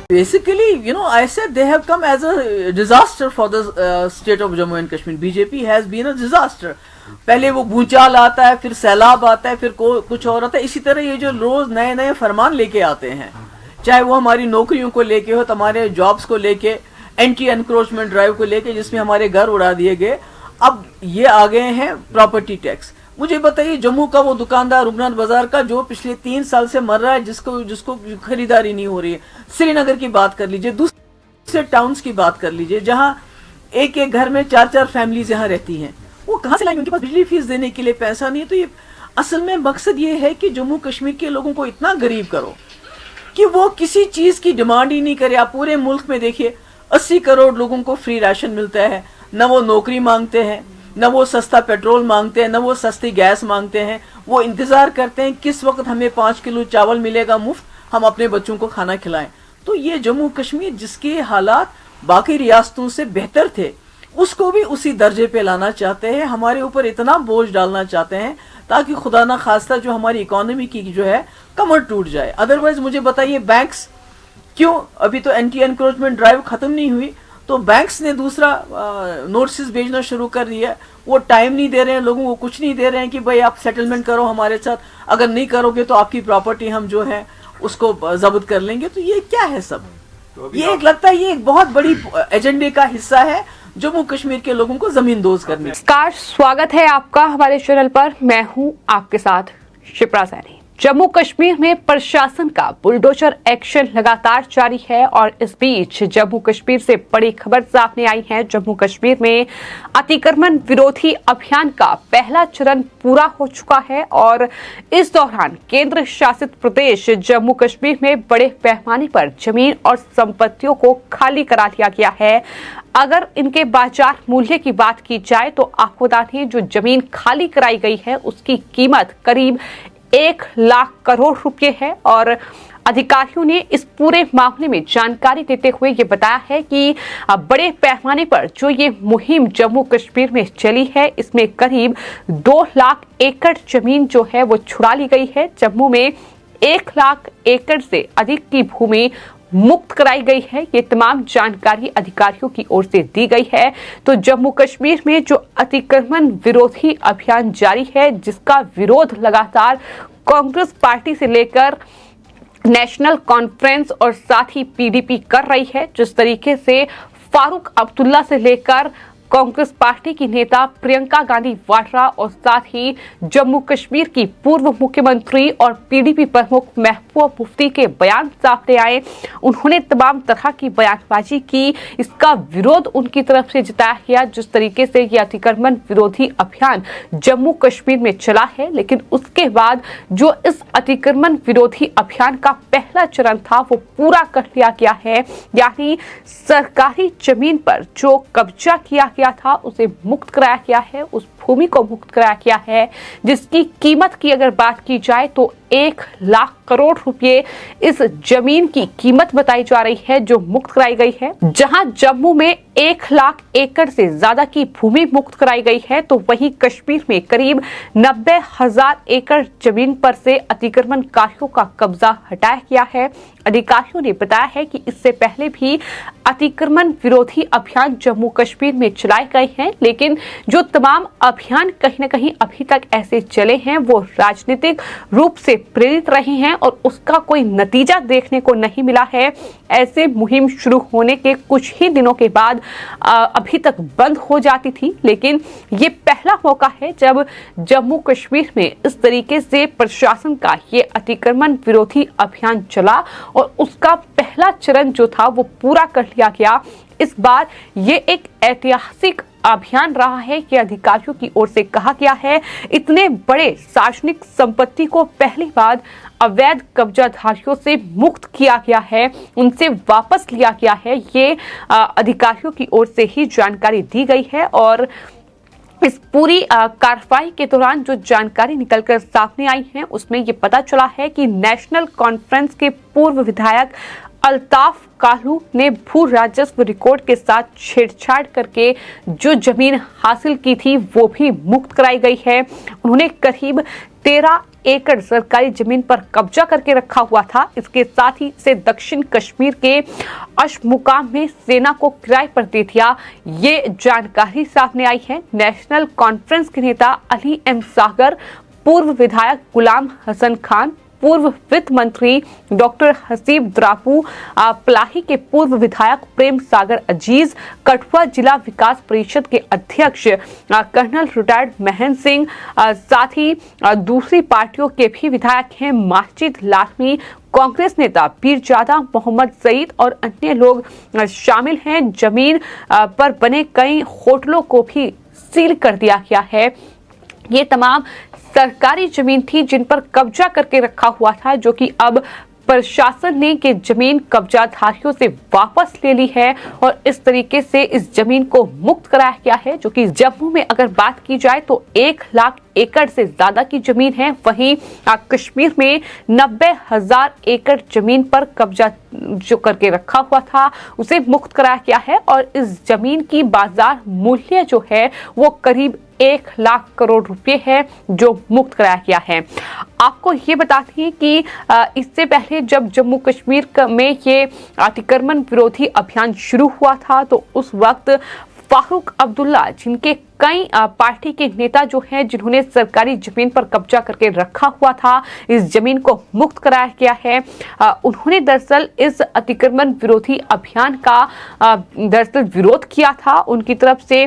Basically, I said they have come as a disaster for the state of Jammu and Kashmir. BJP has been a disaster. पहले वो भूचाल आता है, फिर सैलाब आता है, फिर कुछ और आता है. इसी तरह ये जो रोज नए नए फरमान लेके आते हैं, चाहे वो हमारी नौकरियों को लेके हो, हमारे जॉब्स को लेके, एंटी एनक्रोचमेंट ड्राइव को लेके जिसमें हमारे घर उड़ा दिए गए. अब ये आ गए हैं प्रॉपर्टी टैक्स. मुझे बताइए, जम्मू का वो दुकानदार रुगनाथ बाजार का जो पिछले 3 साल से मर रहा है, जिसको खरीदारी नहीं हो रही है. श्रीनगर की बात कर लीजिए, दूसरे टाउन्स की बात कर लीजिए, जहां एक एक घर में 4-4 फैमिलीज यहाँ रहती हैं. वो कहाँ से लाएंगे? उनके पास बिजली फीस देने के लिए पैसा नहीं है. तो ये असल में मकसद ये है कि जम्मू कश्मीर के लोगों को इतना गरीब करो कि वो किसी चीज की डिमांड ही नहीं करे. आप पूरे मुल्क में देखिए, 80 करोड़ लोगों को फ्री राशन मिलता है. न वो नौकरी मांगते हैं, न वो सस्ता पेट्रोल मांगते हैं, न वो सस्ती गैस मांगते हैं. वो इंतजार करते हैं किस वक्त हमें 5 किलो चावल मिलेगा मुफ्त, हम अपने बच्चों को खाना खिलाएं. तो ये जम्मू कश्मीर जिसके हालात बाकी रियासतों से बेहतर थे, उसको भी उसी दर्जे पे लाना चाहते हैं. हमारे ऊपर इतना बोझ डालना चाहते हैं ताकि खुदा ना खास्ता जो हमारी इकोनॉमी की जो है कमर टूट जाए. अदरवाइज मुझे बताइए, बैंक्स क्यों अभी तो एंटी एनक्रोचमेंट ड्राइव खत्म नहीं हुई, तो बैंक्स ने दूसरा नोटिस भेजना शुरू कर दिया. वो टाइम नहीं दे रहे हैं लोगों को, कुछ नहीं दे रहे हैं कि भाई आप सेटलमेंट करो हमारे साथ, अगर नहीं करोगे तो आपकी प्रॉपर्टी हम जो है उसको जब्त कर लेंगे. तो ये क्या है सब? तो ये एक लगता है ये एक बहुत बड़ी एजेंडे का हिस्सा है जम्मू कश्मीर के लोगों को जमींदोज करने. नमस्कार, स्वागत है आपका हमारे चैनल पर. मैं हूं आपके साथ शिप्रा सैनी. जम्मू कश्मीर में प्रशासन का बुलडोजर एक्शन लगातार जारी है और इस बीच जम्मू कश्मीर से बड़ी खबर सामने आई है. जम्मू कश्मीर में अतिक्रमण विरोधी अभियान का पहला चरण पूरा हो चुका है और इस दौरान केंद्र शासित प्रदेश जम्मू कश्मीर में बड़े पैमाने पर जमीन और संपत्तियों को खाली करा लिया गया है. अगर इनके बाजार मूल्य की बात की जाए तो आपको बता दें, जो जमीन खाली कराई गई है उसकी कीमत करीब 1 लाख करोड़ रुपए है और अधिकारियों ने इस पूरे मामले में जानकारी देते हुए ये बताया है कि बड़े पैमाने पर जो ये मुहिम जम्मू कश्मीर में चली है, इसमें करीब 2 लाख एकड़ जमीन जो है वो छुड़ा ली गई है. जम्मू में 1 लाख एकड़ से अधिक की भूमि मुक्त कराई गई है. ये तमाम जानकारी अधिकारियों की ओर से दी गई है. तो जम्मू कश्मीर में जो अतिक्रमण विरोधी अभियान जारी है, जिसका विरोध लगातार कांग्रेस पार्टी से लेकर नेशनल कॉन्फ्रेंस और साथ ही पीडीपी कर रही है, जिस तरीके से फारूक अब्दुल्ला से लेकर कांग्रेस पार्टी की नेता प्रियंका गांधी वाड्रा और साथ ही जम्मू कश्मीर की पूर्व मुख्यमंत्री और पीडीपी प्रमुख महबूबा मुफ्ती के बयान सामने आए. उन्होंने तमाम तरह की बयानबाजी की, इसका विरोध उनकी तरफ से जताया गया जिस तरीके से यह अतिक्रमण विरोधी अभियान जम्मू कश्मीर में चला है. लेकिन उसके बाद जो इस अतिक्रमण विरोधी अभियान का पहला चरण था वो पूरा कर लिया गया है. यानी सरकारी जमीन पर जो कब्जा किया गया था उसे मुक्त कराया गया है, उस भूमि को मुक्त कराया गया है जिसकी कीमत की अगर बात की जाए तो 1 लाख करोड़ रुपए इस जमीन की कीमत बताई जा रही है जो मुक्त कराई गई है. जहां जम्मू में 1 लाख एकड़ से ज्यादा की भूमि मुक्त कराई गई है, तो वहीं कश्मीर में करीब 90,000 एकड़ जमीन पर से अतिक्रमणकारियों का कब्जा हटाया गया है. अधिकारियों ने बताया है कि इससे पहले भी अतिक्रमण विरोधी अभियान जम्मू कश्मीर में चलाए गए हैं, लेकिन जो तमाम अभियान कहीं न कहीं अभी तक ऐसे चले हैं वो राजनीतिक रूप से प्रेरित रहे हैं और उसका कोई नतीजा देखने को नहीं मिला है. ऐसे मुहिम शुरू होने के कुछ ही दिनों के बाद अभी तक बंद हो जाती थी, लेकिन ये पहला मौका है जब जम्मू कश्मीर में इस तरीके से प्रशासन का ये अतिक्रमण विरोधी अभियान चला और उसका पहला चरण जो था वो पूरा कर लिया गया. इस बार ये एक ऐतिहासिक अभियान रहा है कि अधिकारियों की ओर से कहा गया है इतने बड़े सार्वजनिक संपत्ति को पहली बार अवैध कब्जाधारियों से मुक्त किया गया है, उनसे वापस लिया गया है. ये अधिकारियों की ओर से ही जानकारी दी गई है और इस पूरी कार्रवाई के दौरान जो जानकारी निकलकर सामने आई है उसमें ये पता चला है कि नेशनल कॉन्फ्रेंस के पूर्व विधायक अल्ताफ कालू ने भू राजस्व रिकॉर्ड के साथ छेड़छाड़ करके जो जमीन हासिल की थी वो भी मुक्त कराई गई है. उन्होंने करीब 13 एकड़ सरकारी जमीन पर कब्जा करके रखा हुआ था। इसके साथ ही इसे दक्षिण कश्मीर के अशमुकाम में सेना को किराए पर दे दिया। ये जानकारी सामने आई है। नेशनल कॉन्फ्रेंस के नेता अली एम सागर, पूर्व विधायक गुलाम हसन खान, पूर्व वित्त मंत्री डॉक्टर हसीब द्रापू, पलाही के पूर्व विधायक प्रेम सागर अजीज, कठुआ जिला विकास परिषद के अध्यक्ष कर्नल रिटायर्ड महेंद्र सिंह, साथ ही दूसरी पार्टियों के भी विधायक हैं माजिद लालमी, कांग्रेस नेता पीरजादा मोहम्मद सईद और अन्य लोग शामिल हैं। जमीन पर बने कई होटलों को भी सील कर दिया गया है। ये तमाम सरकारी जमीन थी जिन पर कब्जा करके रखा हुआ था, जो कि अब प्रशासन ने ये जमीन कब्जाधारियों से वापस ले ली है और इस तरीके से इस जमीन को मुक्त कराया गया है। जो कि जम्मू में अगर बात की जाए तो 1 लाख एकड़ से ज्यादा की जमीन है। वहीं कश्मीर में 90,000 एकड़ जमीन पर कब्जा जो करके रखा हुआ था उसे मुक्त कराया गया है और इस जमीन की बाजार मूल्य जो है वो करीब 1 लाख करोड़ रुपए है जो मुक्त कराया गया है। आपको ये बताते हैं कि इससे पहले जब जम्मू कश्मीर में ये अतिक्रमण विरोधी अभियान शुरू हुआ था तो उस वक्त फारूक अब्दुल्ला, जिनके कई पार्टी के नेता जो हैं जिन्होंने सरकारी जमीन पर कब्जा करके रखा हुआ था, इस जमीन को मुक्त कराया गया है। उन्होंने दरअसल इस अतिक्रमण विरोधी अभियान का दरअसल विरोध किया था। उनकी तरफ से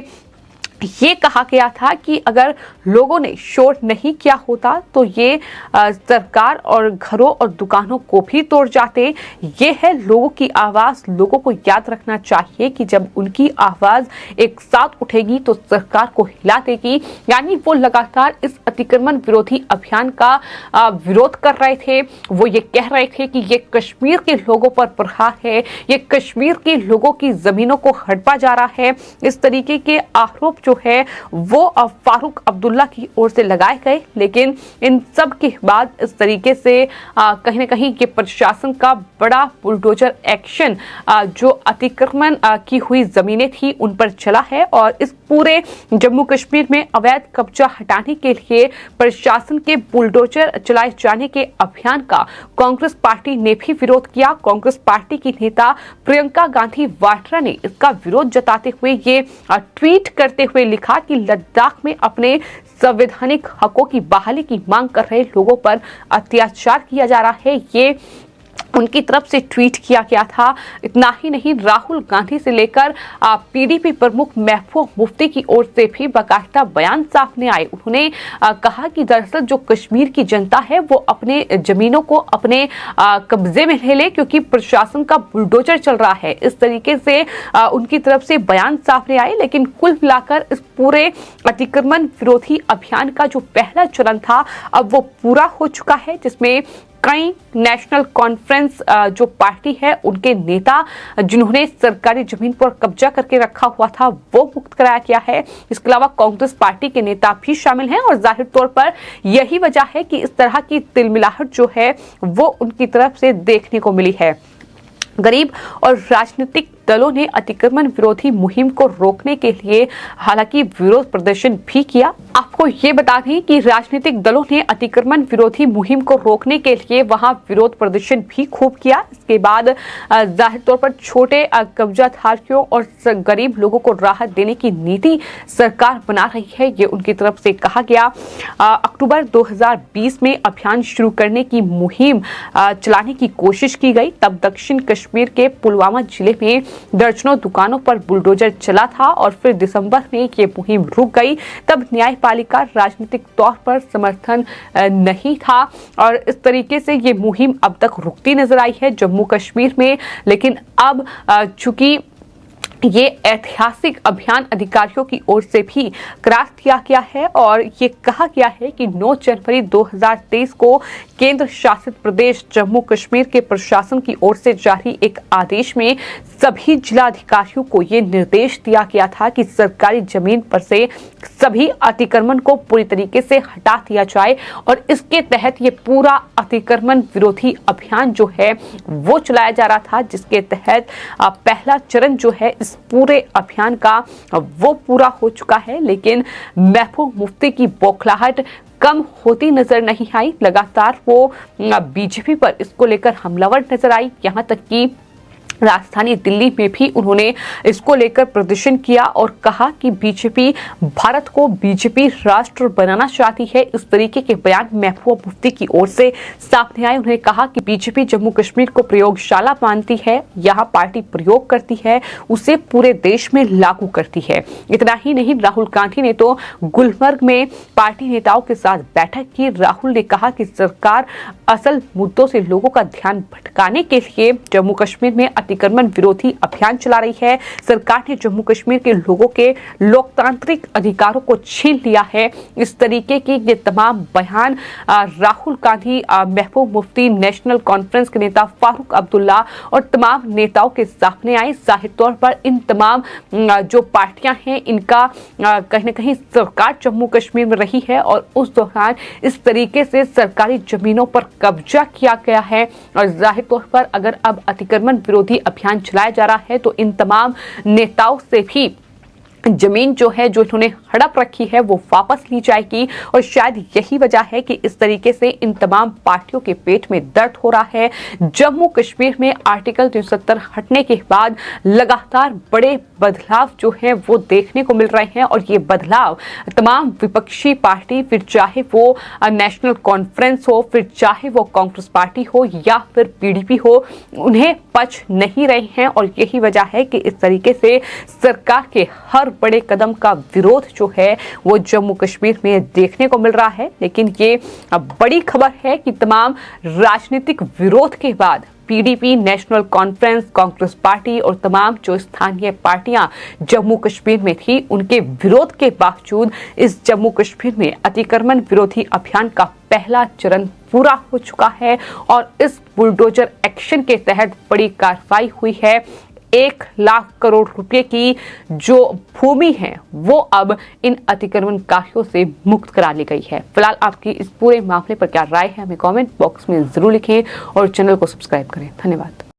ये कहा गया था कि अगर लोगों ने शोर नहीं किया होता तो ये सरकार और घरों और दुकानों को भी तोड़ जाते। ये है लोगों की आवाज। लोगों को याद रखना चाहिए कि जब उनकी आवाज एक साथ उठेगी तो सरकार को हिला देगी। यानी वो लगातार इस अतिक्रमण विरोधी अभियान का विरोध कर रहे थे। वो ये कह रहे थे कि ये कश्मीर के लोगों पर प्रहार है, ये कश्मीर के लोगों की जमीनों को हड़पा जा रहा है। इस तरीके के आरोप जो है वो फारूक अब्दुल्ला की ओर से लगाए गए। लेकिन इन सब के बाद इस तरीके से कहीं ना कहीं ये प्रशासन का बड़ा बुलडोजर एक्शन जो अतिक्रमण की हुई जमीनें थी उन पर चला है और इस पूरे जम्मू कश्मीर में अवैध कब्जा हटाने के लिए प्रशासन के बुलडोजर चलाए जाने के अभियान का कांग्रेस पार्टी ने भी विरोध किया। कांग्रेस पार्टी की नेता प्रियंका गांधी वाड्रा ने इसका विरोध जताते हुए ये ट्वीट करते हुए लिखा कि लद्दाख में अपने संवैधानिक हकों की बहाली की मांग कर रहे लोगों पर अत्याचार किया जा रहा है। ये उनकी तरफ से ट्वीट किया गया था। इतना ही नहीं, राहुल गांधी से लेकर पीडीपी प्रमुख महबूबा मुफ्ती की ओर से भी बाकायदा बयान सामने आए। उन्होंने कहा कि दरअसल जो कश्मीर की जनता है वो अपने जमीनों को अपने कब्जे में ले ले क्योंकि प्रशासन का बुलडोजर चल रहा है। इस तरीके से उनकी तरफ से बयान सामने आए। लेकिन कुल मिलाकर इस पूरे अतिक्रमण विरोधी अभियान का जो पहला चरण था अब वो पूरा हो चुका है, जिसमें कई नेशनल कॉन्फ्रेंस जो पार्टी है उनके नेता जिन्होंने सरकारी जमीन पर कब्जा करके रखा हुआ था वो मुक्त कराया गया है। इसके अलावा कांग्रेस पार्टी के नेता भी शामिल हैं और जाहिर तौर पर यही वजह है कि इस तरह की तिलमिलाहट जो है वो उनकी तरफ से देखने को मिली है। गरीब और राजनीतिक दलों ने अतिक्रमण विरोधी मुहिम को रोकने के लिए हालांकि विरोध प्रदर्शन भी किया। आपको ये बता दें कि राजनीतिक दलों ने अतिक्रमण विरोधी मुहिम को रोकने के लिए वहां विरोध प्रदर्शन भी खूब किया। इसके बाद जाहिर तौर पर छोटे कब्जाधारियों और गरीब लोगों को राहत देने की नीति सरकार बना रही है, ये उनकी तरफ से कहा गया। अक्टूबर 2020 में अभियान शुरू करने की मुहिम चलाने की कोशिश की गई। तब दक्षिण कश्मीर के पुलवामा जिले में दर्जनों दुकानों पर बुलडोजर चला था और फिर दिसंबर में ये मुहिम रुक गई। तब न्यायपालिका राजनीतिक तौर पर समर्थन नहीं था और इस तरीके से ये मुहिम अब तक रुकती नजर आई है जम्मू कश्मीर में। लेकिन अब चूंकि ये ऐतिहासिक अभियान अधिकारियों की ओर से भी करार दिया गया है और ये कहा गया है कि 9 जनवरी 2023 को केंद्र शासित प्रदेश जम्मू कश्मीर के प्रशासन की ओर से जारी एक आदेश में सभी जिलाधिकारियों को ये निर्देश दिया गया था कि सरकारी जमीन पर से सभी अतिक्रमण को पूरी तरीके से हटा दिया जाए और इसके तहत ये पूरा अतिक्रमण विरोधी अभियान जो है वो चलाया जा रहा था, जिसके तहत पहला चरण जो है इस पूरे अभियान का वो पूरा हो चुका है। लेकिन महबूबा मुफ्ती की बौखलाहट कम होती नजर नहीं आई। लगातार वो बीजेपी पर इसको लेकर हमलावर नजर आई। यहाँ तक कि राजधानी दिल्ली में भी उन्होंने इसको लेकर प्रदर्शन किया और कहा कि बीजेपी भारत को बीजेपी राष्ट्र बनाना चाहती है। इस तरीके के बयान महबूबा मुफ्ती की ओर से सामने आए। उन्होंने कहा कि बीजेपी जम्मू कश्मीर को प्रयोगशाला मानती है, यहाँ पार्टी प्रयोग करती है, उसे पूरे देश में लागू करती है। इतना ही नहीं, राहुल गांधी ने तो गुलमर्ग में पार्टी नेताओं के साथ बैठक की। राहुल ने कहा कि सरकार असल मुद्दों से लोगों का ध्यान भटकाने के लिए जम्मू कश्मीर में अतिक्रमण विरोधी अभियान चला रही है। सरकार ने जम्मू कश्मीर के लोगों के लोकतांत्रिक अधिकारों को छीन लिया है। इस तरीके की ये तमाम बयान राहुल गांधी, महबूब मुफ्ती, नेशनल कॉन्फ्रेंस के नेता फारूक अब्दुल्ला और तमाम नेताओं के सामने आए। जाहिर तौर पर इन तमाम जो पार्टियां हैं, इनका कहीं न कहीं सरकार जम्मू कश्मीर में रही है और उस दौरान इस तरीके से सरकारी जमीनों पर कब्जा किया गया है। और जाहिर तौर पर अगर अब अतिक्रमण विरोधी अभियान चलाया जा रहा है तो इन तमाम नेताओं से भी जमीन जो है, जो इन्होंने हड़प रखी है, वो वापस ली जाएगी। और शायद यही वजह है कि इस तरीके से इन तमाम पार्टियों के पेट में दर्द हो रहा है। जम्मू कश्मीर में आर्टिकल 370 हटने के बाद लगातार बड़े बदलाव जो हैं वो देखने को मिल रहे हैं और ये बदलाव तमाम विपक्षी पार्टी, फिर चाहे वो नेशनल कॉन्फ्रेंस हो, फिर चाहे वो कांग्रेस पार्टी हो या फिर पीडीपी हो, उन्हें पच नहीं रहे हैं। और यही वजह है कि इस तरीके से सरकार के हर बड़े कदम का विरोध जो है वो जम्मू कश्मीर में देखने को मिल रहा है। लेकिन ये बड़ी खबर है कि तमाम राजनीतिक विरोध के बाद PDP, national conference, Congress party और तमाम जो स्थानीय पार्टियां जम्मू कश्मीर में थी, उनके विरोध के बावजूद इस जम्मू कश्मीर में अतिक्रमण विरोधी अभियान का पहला चरण पूरा हो चुका है और इस बुलडोजर एक्शन के तहत बड़ी कार्रवाई हुई है। 1 लाख करोड़ रुपए की जो भूमि है वो अब इन अतिक्रमणकारियों से मुक्त करा ली गई है। फिलहाल आपकी इस पूरे मामले पर क्या राय है, हमें कमेंट बॉक्स में जरूर लिखें और चैनल को सब्सक्राइब करें। धन्यवाद।